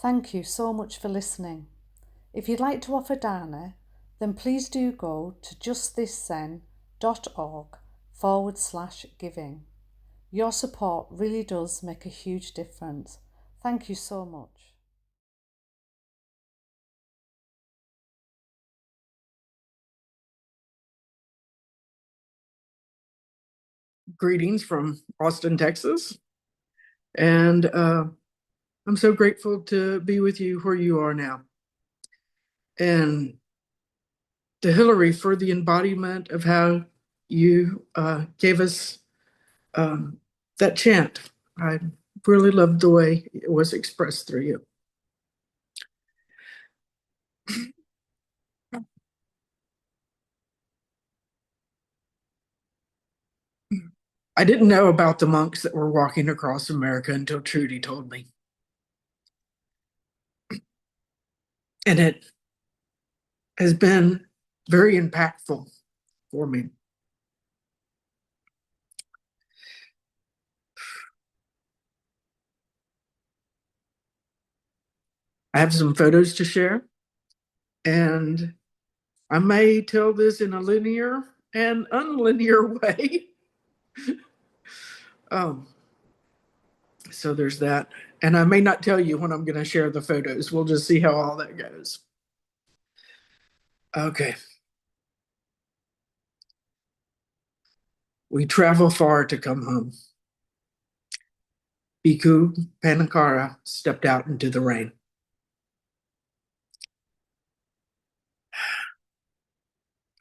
Thank you so much for listening. If you'd like to offer dana, then please do go to justthiszen.org/giving. Your support really does make a huge difference. Thank you so much. Greetings from Austin, Texas. And I'm so grateful to be with you where you are now. And to Hillary for the embodiment of how you gave us that chant. I really loved the way it was expressed through you. I didn't know about the monks that were walking across America until Trudy told me. And it has been very impactful for me. I have some photos to share, and I may tell this in a linear and unlinear way. um, so there's that. And I may not tell you when I'm going to share the photos. We'll just see how all that goes. Okay. We travel far to come home. Bhikkhu Panakara stepped out into the rain.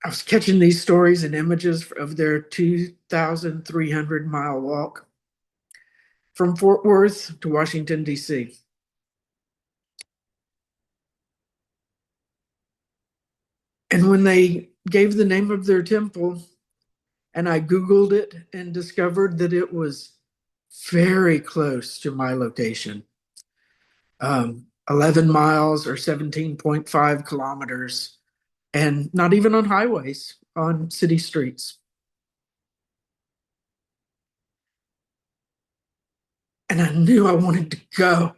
I was catching these stories and images of their 2,300-mile walk from Fort Worth to Washington, D.C. And when they gave the name of their temple, and I Googled it and discovered that it was very close to my location, 11 miles or 17.5 kilometers, and not even on highways, on city streets. And I knew I wanted to go.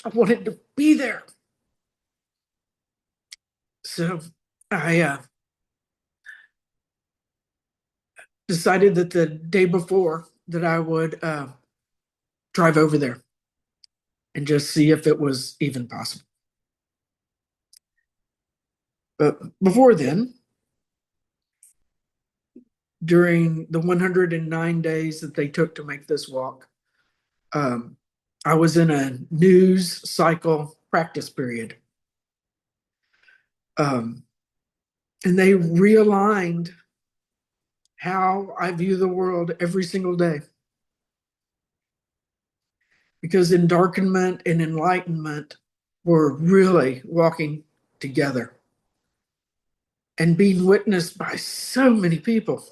I wanted to be there. So I decided that the day before that I would drive over there and just see if it was even possible. But before then, during the 109 days that they took to make this walk, I was in a news cycle practice period. And they realigned how I view the world every single day. Because endarkenment and enlightenment were really walking together and being witnessed by so many people.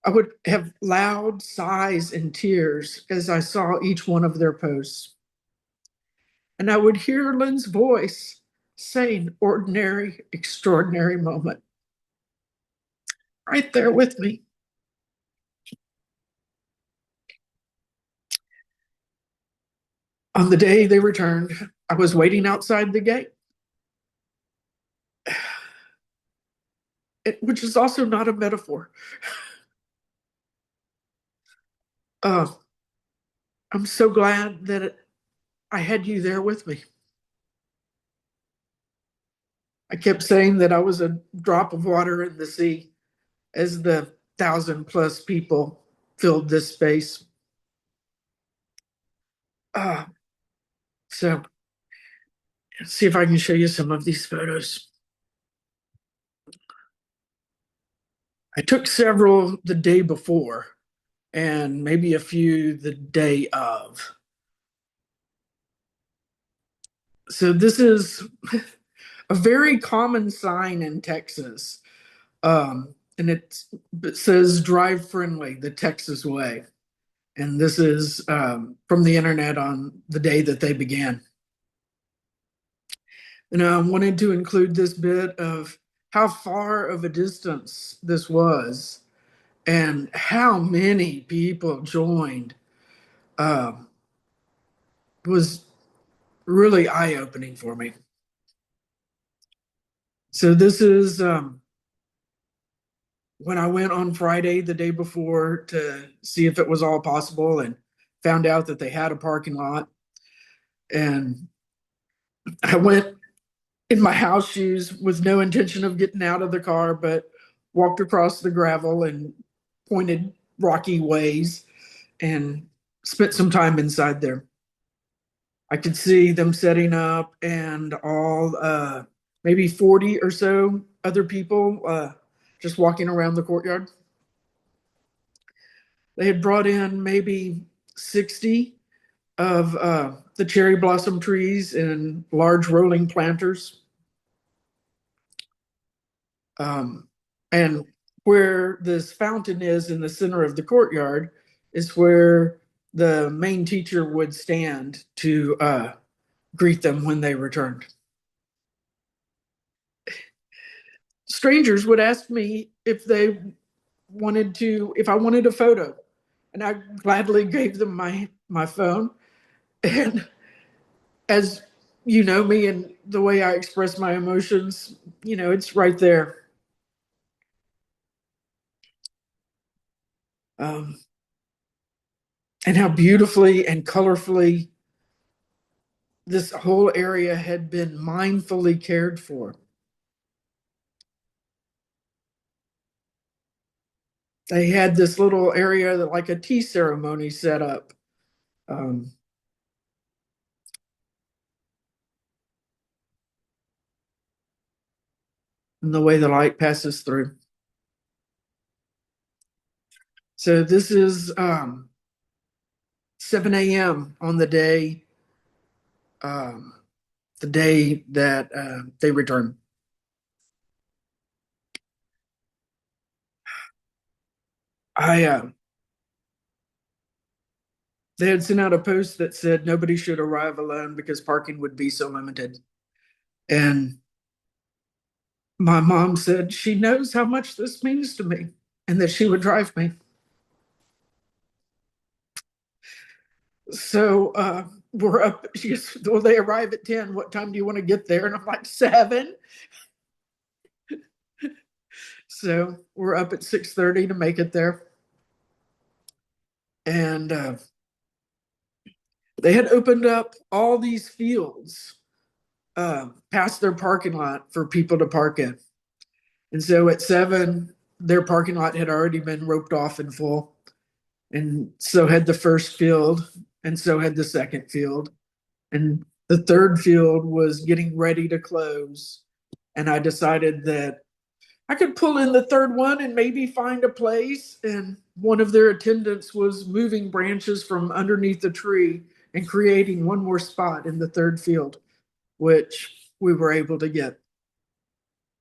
I would have loud sighs and tears as I saw each one of their posts. And I would hear Lynn's voice saying, "Ordinary, extraordinary moment," right there with me. On the day they returned, I was waiting outside the gate, which is also not a metaphor. Uh, I'm so glad that I had you there with me. I kept saying that I was a drop of water in the sea as the 1,000+ people filled this space. Uh, so let's see if I can show you some of these photos. I took several the day before and maybe a few the day of. So this is a very common sign in Texas. And it says "Drive Friendly, the Texas Way." And this is from the internet on the day that they began. And I wanted to include this bit of how far of a distance this was and how many people joined. was really eye-opening for me. So this is when I went on Friday, the day before, to see if it was all possible, and found out that they had a parking lot. And I went in my house shoes with no intention of getting out of the car, but walked across the gravel and pointed rocky ways and spent some time inside there. I could see them setting up, and all maybe 40 or so other people just walking around the courtyard. They had brought in maybe 60 of the cherry blossom trees and large rolling planters. And where this fountain is in the center of the courtyard is where the main teacher would stand to greet them when they returned. Strangers would ask me if I wanted a photo, and I gladly gave them my phone. And as you know me and the way I express my emotions, it's right there. Um, and how beautifully and colorfully this whole area had been mindfully cared for. They had this little area that, like a tea ceremony, set up. Um, and the way the light passes through. So this is 7 a.m. on um, the day that they return. I They had sent out a post that said nobody should arrive alone because parking would be so limited. And my mom said she knows how much this means to me and that she would drive me. So we're up. Well, they arrive at 10. What time do you want to get there? And I'm like, 7. So we're up at 6:30 to make it there. And they had opened up all these fields past their parking lot for people to park in. And so at 7, their parking lot had already been roped off in full. And so had the first field, and so had the second field. And the third field was getting ready to close. And I decided that I could pull in the third one and maybe find a place. And one of their attendants was moving branches from underneath the tree and creating one more spot in the third field, which we were able to get.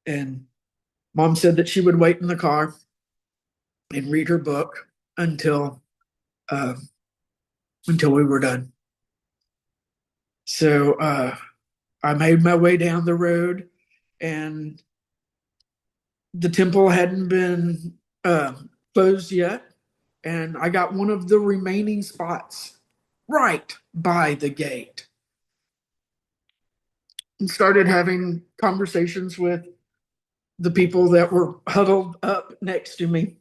And mom said that she would wait in the car and read her book uh, until we were done. So I made my way down the road, and the temple hadn't been closed yet. And I got one of the remaining spots right by the gate and started having conversations with the people that were huddled up next to me.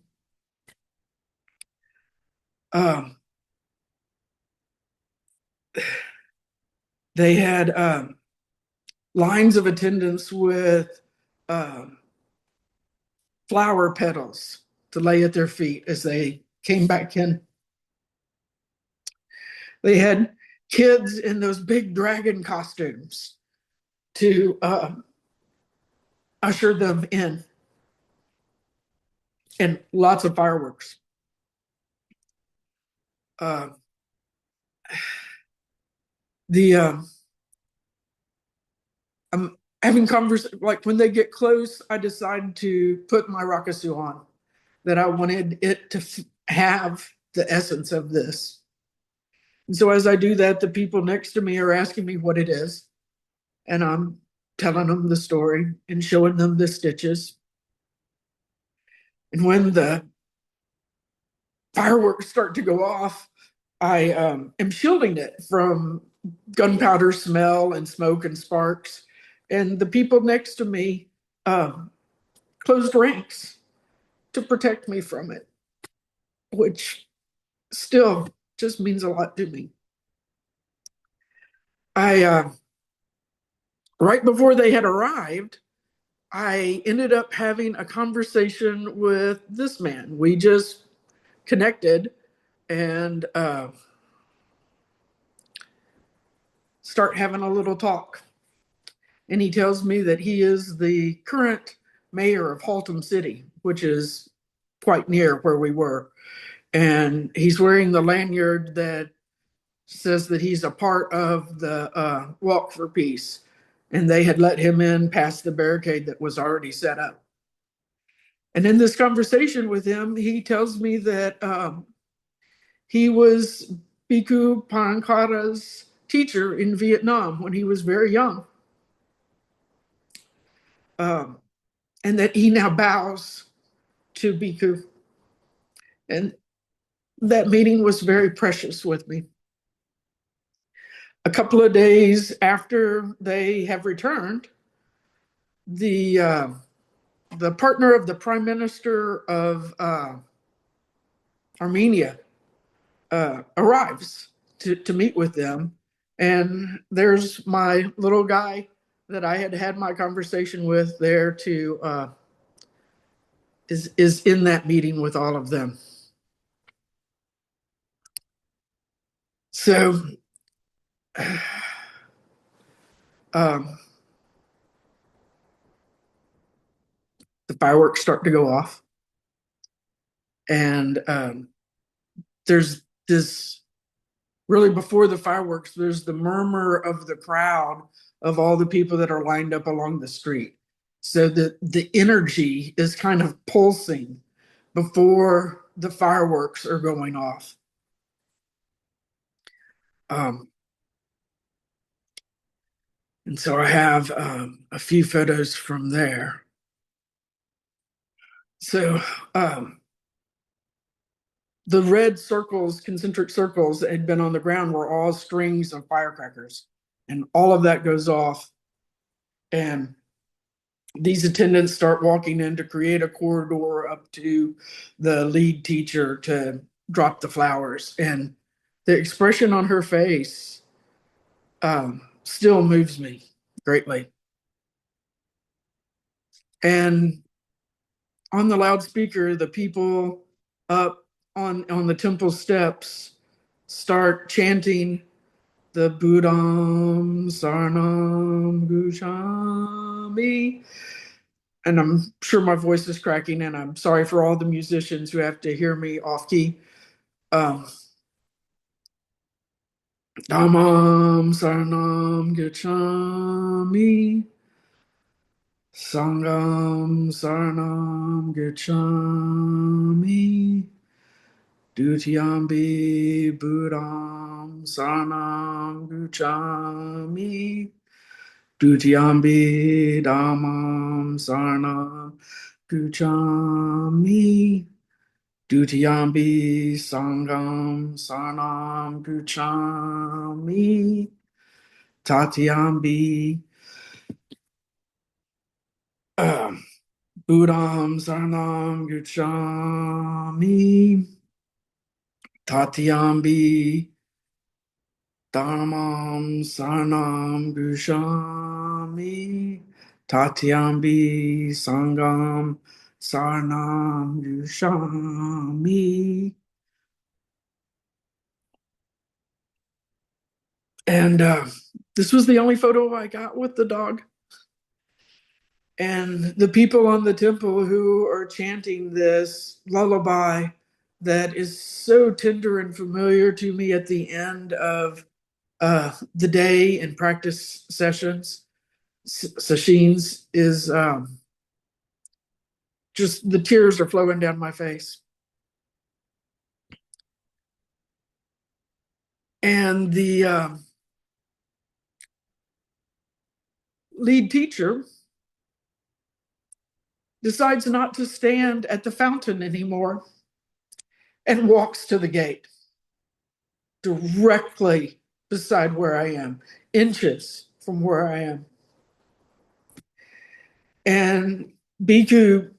Um, they had lines of attendants with um, flower petals to lay at their feet as they came back in. They had kids in those big dragon costumes to usher them in, and lots of fireworks. Uh, the I'm having conversations, like when they get close, I decide to put my rakusu on, that I wanted it to have the essence of this. And so as I do that, the people next to me are asking me what it is, and I'm telling them the story and showing them the stitches. And when the fireworks start to go off, I am shielding it from gunpowder smell and smoke and sparks. And the people next to me closed ranks to protect me from it, which still just means a lot to me. I right before they had arrived, I ended up having a conversation with this man. We just connected and start having a little talk. And he tells me that he is the current mayor of Haltom City, which is quite near where we were. And he's wearing the lanyard that says that he's a part of the Walk for Peace. And they had let him in past the barricade that was already set up. And in this conversation with him, he tells me that he was Bhikkhu Pankara's teacher in Vietnam when he was very young. And that he now bows to Bhikkhu. And that meeting was very precious with me. A couple of days after they have returned, the partner of the Prime Minister of Armenia arrives to meet with them. And there's my little guy that I had had my conversation with there to is in that meeting with all of them. So the fireworks start to go off, and there's this really before the fireworks, there's the murmur of the crowd of all the people that are lined up along the street. So the energy is kind of pulsing before the fireworks are going off. And so I have a few photos from there. So the red circles, concentric circles that had been on the ground were all strings of firecrackers. And all of that goes off. And these attendants start walking in to create a corridor up to the lead teacher to drop the flowers. And the expression on her face still moves me greatly. And on the loudspeaker, the people up on the temple steps start chanting the Buddham Saranam Gacchami. And I'm sure my voice is cracking, and I'm sorry for all the musicians who have to hear me off key. Dhammam Saranam Gacchami. Sangam Saranam Gacchami. Dutiyambi Buddham Saranam Gacchami. Dutiyambi Dhammam Saranam Gacchami. Dutiyambi Sangam Saranam Gacchami. Tatiyambi Buddham Saranam Gacchami. Tatiyambi Dhammam Saranam Gacchami. Tatiyambi Sangam Saranam Gacchami. And this was the only photo I got with the dog. And the people on the temple who are chanting this lullaby that is so tender and familiar to me at the end of the day and practice sessions, sessions, is just the tears are flowing down my face. And the lead teacher decides not to stand at the fountain anymore and walks to the gate directly beside where I am, inches from where I am. And Bhikkhu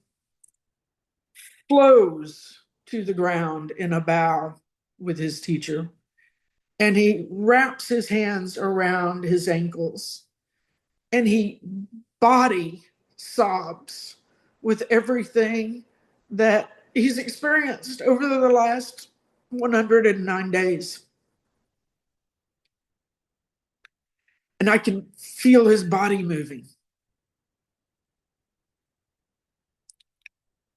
flows to the ground in a bow with his teacher, and he wraps his hands around his ankles, and he body sobs with everything that he's experienced over the last 109 days. And I can feel his body moving.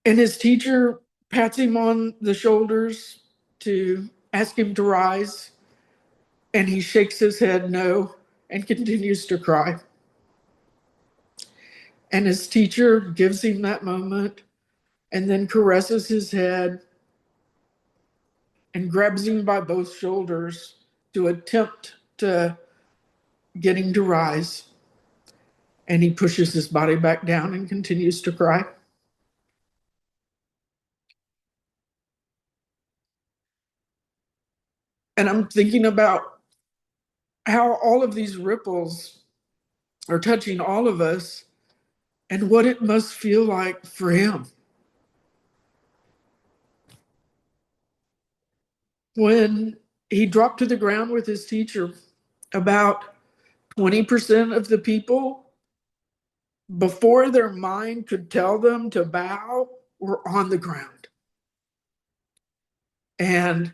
And his teacher pats him on the shoulders to ask him to rise. And he shakes his head no and continues to cry. And his teacher gives him that moment and then caresses his head and grabs him by both shoulders to attempt to get him to rise. And he pushes his body back down and continues to cry. And I'm thinking about how all of these ripples are touching all of us and what it must feel like for him. When he dropped to the ground with his teacher, about 20% of the people, before their mind could tell them to bow, were on the ground. And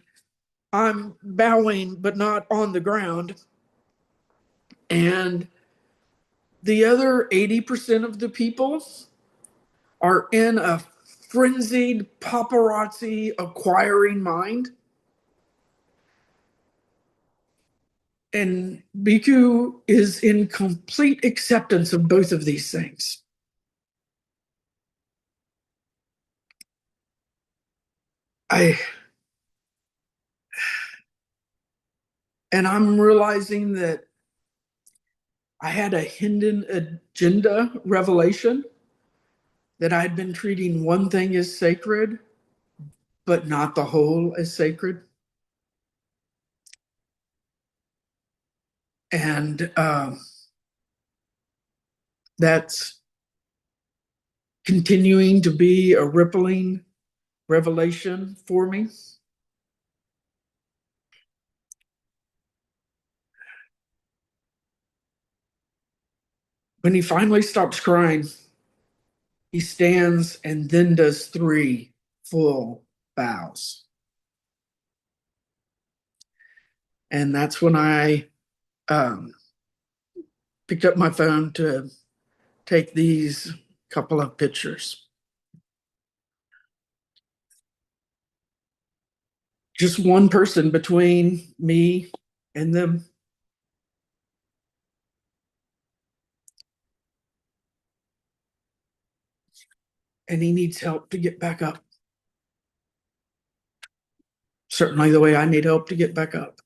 I'm bowing, but not on the ground. And the other 80% of the people are in a frenzied paparazzi acquiring mind. And Bhikkhu is in complete acceptance of both of these things. I'm realizing that I had a hidden agenda revelation that I'd been treating one thing as sacred, but not the whole as sacred. And that's continuing to be a rippling revelation for me. When he finally stops crying, he stands and then does 3 full bows. And that's when I picked up my phone to take these couple of pictures. Just one person between me and them. And he needs help to get back up. Certainly the way I need help to get back up.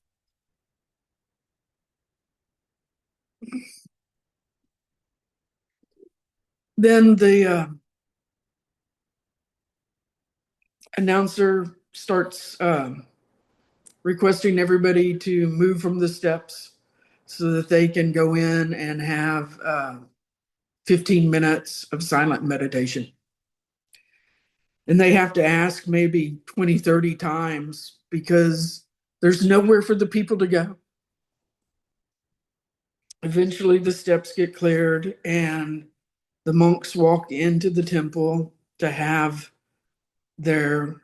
Then the announcer starts requesting everybody to move from the steps so that they can go in and have 15 minutes of silent meditation. And they have to ask maybe 20, 30 times because there's nowhere for the people to go. Eventually, the steps get cleared and the monks walk into the temple to have their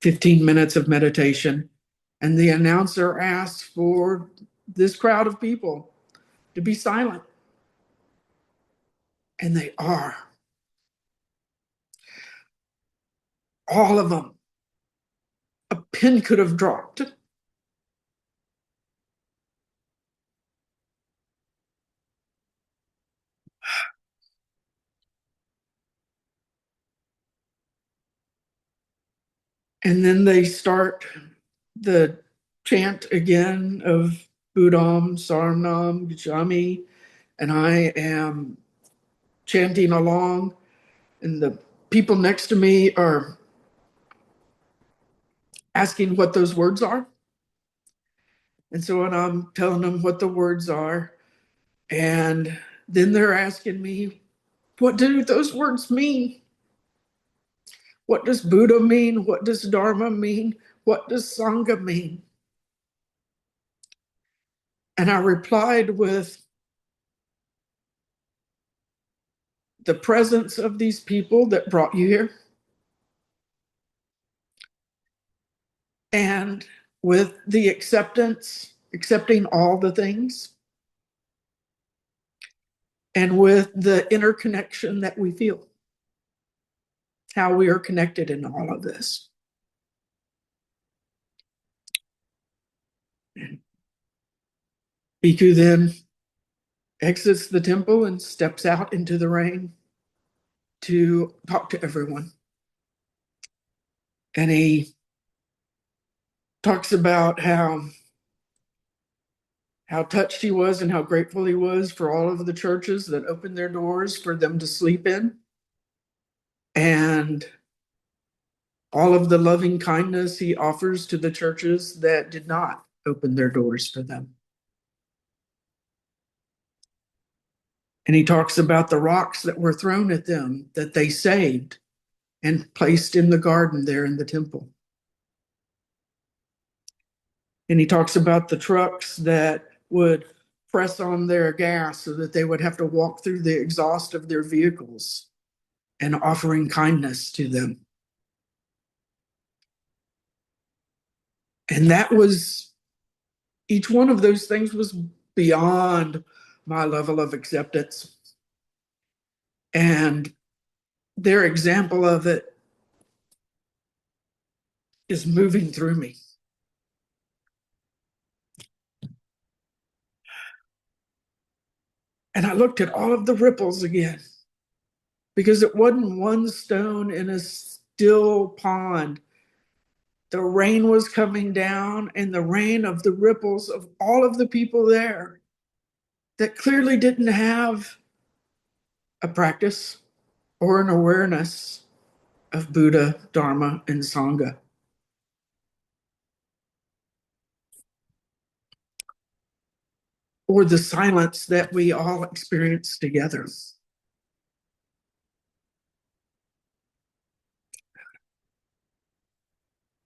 15 minutes of meditation. And the announcer asks for this crowd of people to be silent. And they are. All of them. A pin could have dropped. And then they start the chant again of Budam, Sarnam, Gacchami, and I am chanting along, and the people next to me are asking what those words are. And so when I'm telling them what the words are, and then they're asking me, what do those words mean? What does Buddha mean? What does Dharma mean? What does Sangha mean? And I replied with the presence of these people that brought you here, and with the accepting all the things, and with the interconnection that we feel, how we are connected in all of this. Bhikkhu then exits the temple and steps out into the rain to talk to everyone. And he talks about how touched he was and how grateful he was for all of the churches that opened their doors for them to sleep in, and all of the loving kindness he offers to the churches that did not open their doors for them. And he talks about the rocks that were thrown at them that they saved and placed in the garden there in the temple. And he talks about the trucks that would press on their gas so that they would have to walk through the exhaust of their vehicles, and offering kindness to them. And that was, each one of those things was beyond my level of acceptance. And their example of it is moving through me. And I looked at all of the ripples again, because it wasn't one stone in a still pond. The rain was coming down, and the rain of the ripples of all of the people there that clearly didn't have a practice or an awareness of Buddha, Dharma, and Sangha. Or the silence that we all experience together.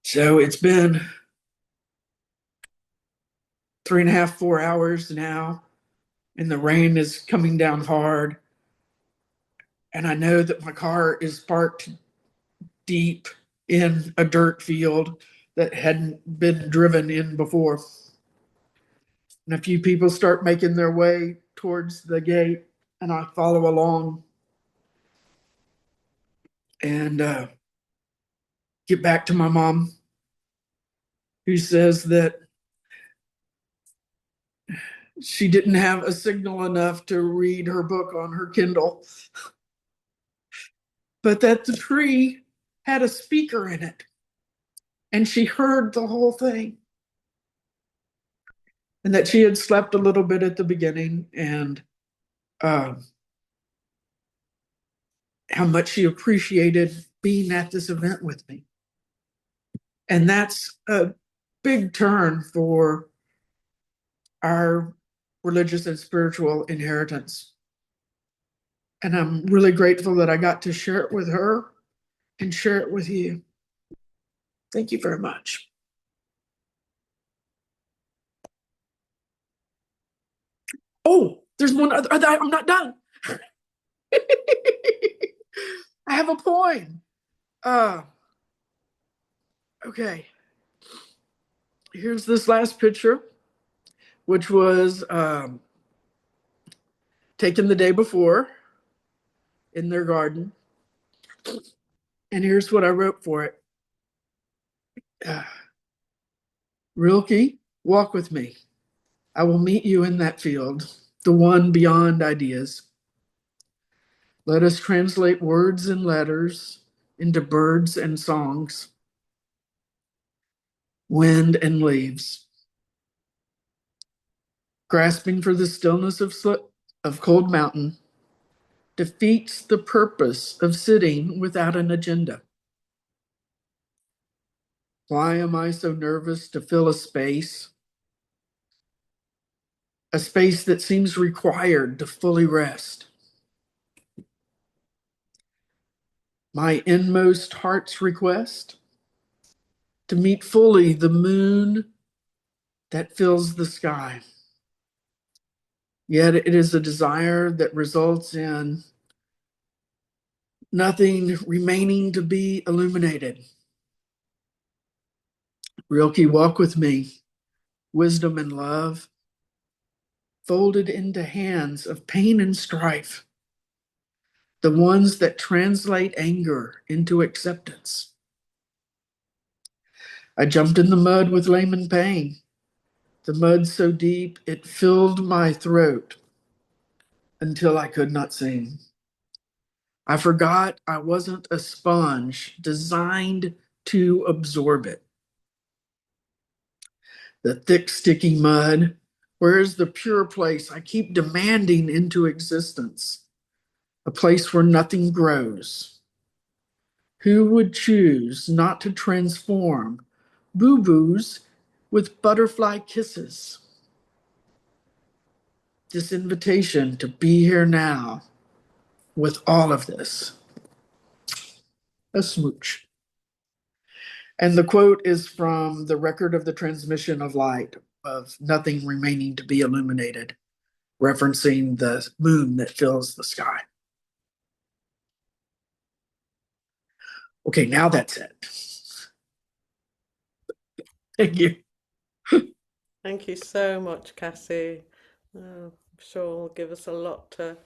So it's been 3.5, 4 hours now, and the rain is coming down hard. And I know that my car is parked deep in a dirt field that hadn't been driven in before. And a few people start making their way towards the gate, and I follow along and get back to my mom, who says that she didn't have a signal enough to read her book on her Kindle, but that the tree had a speaker in it, and she heard the whole thing. And that she had slept a little bit at the beginning, and how much she appreciated being at this event with me. And that's a big turn for our religious and spiritual inheritance. And I'm really grateful that I got to share it with her and share it with you. Thank you very much. Oh, there's one other, I'm not done. I have a poem. Okay. Here's this last picture, which was taken the day before in their garden. And here's what I wrote for it. Rilke, walk with me. I will meet you in that field, the one beyond ideas. Let us translate words and letters into birds and songs, wind and leaves. Grasping for the stillness of cold mountain defeats the purpose of sitting without an agenda. Why am I so nervous to fill a space a space that seems required to fully rest. My inmost heart's request to meet fully the moon that fills the sky. Yet it is a desire that results in nothing remaining to be illuminated. Rilke, walk with me, wisdom and love, folded into hands of pain and strife, the ones that translate anger into acceptance. I jumped in the mud with layman pain, the mud so deep it filled my throat until I could not sing. I forgot I wasn't a sponge designed to absorb it. The thick, sticky mud, where is the pure place I keep demanding into existence? A place where nothing grows. Who would choose not to transform boo-boos with butterfly kisses? This invitation to be here now with all of this. A smooch. And the quote is from the record of the transmission of light, of nothing remaining to be illuminated, referencing the moon that fills the sky. Okay, now that's it. Thank you. Thank you so much, Cassy. I'm sure will give us a lot to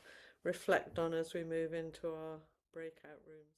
reflect on as we move into our breakout rooms.